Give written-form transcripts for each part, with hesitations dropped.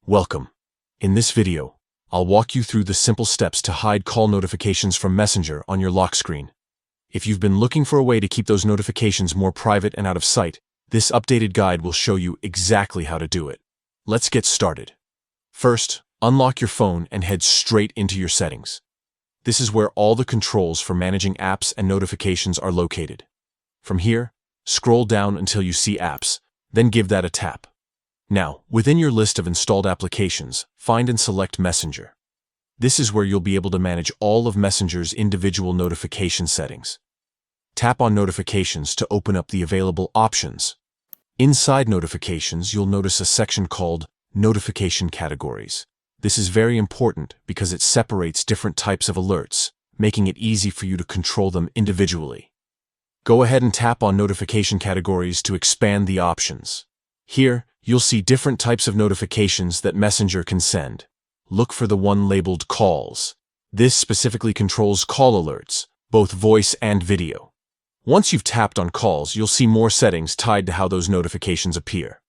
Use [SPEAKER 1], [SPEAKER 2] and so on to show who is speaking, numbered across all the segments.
[SPEAKER 1] Welcome. In this video, I'll walk you through the simple steps to hide call notifications from Messenger on your lock screen. If you've been looking for a way to keep those notifications more private and out of sight, this updated guide will show you exactly how to do it. Let's get started. First, unlock your phone and head straight into your settings. This is where all the controls for managing apps and notifications are located. From here, scroll down until you see Apps, then give that a tap. Now, within your list of installed applications, find and select Messenger. This is where you'll be able to manage all of Messenger's individual notification settings. Tap on Notifications to open up the available options. Inside Notifications, you'll notice a section called Notification Categories. This is very important because it separates different types of alerts, making it easy for you to control them individually. Go ahead and tap on Notification Categories to expand the options. Here, you'll see different types of notifications that Messenger can send. Look for the one labeled Calls. This specifically controls call alerts, both voice and video. Once you've tapped on Calls, you'll see more settings tied to how those notifications appear.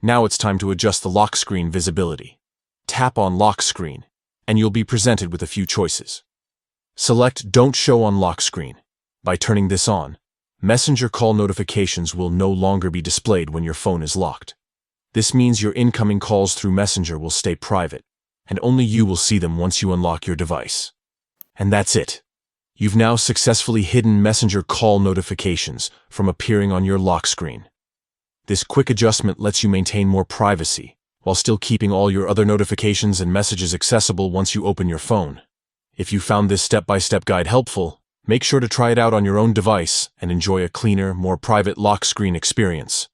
[SPEAKER 1] Now it's time to adjust the lock screen visibility. Tap on Lock Screen, and you'll be presented with a few choices. Select Don't Show on Lock Screen. By turning this on, Messenger call notifications will no longer be displayed when your phone is locked. This means your incoming calls through Messenger will stay private, and only you will see them once you unlock your device. And that's it. You've now successfully hidden Messenger call notifications from appearing on your lock screen. This quick adjustment lets you maintain more privacy, while still keeping all your other notifications and messages accessible once you open your phone. If you found this step-by-step guide helpful, make sure to try it out on your own device and enjoy a cleaner, more private lock screen experience.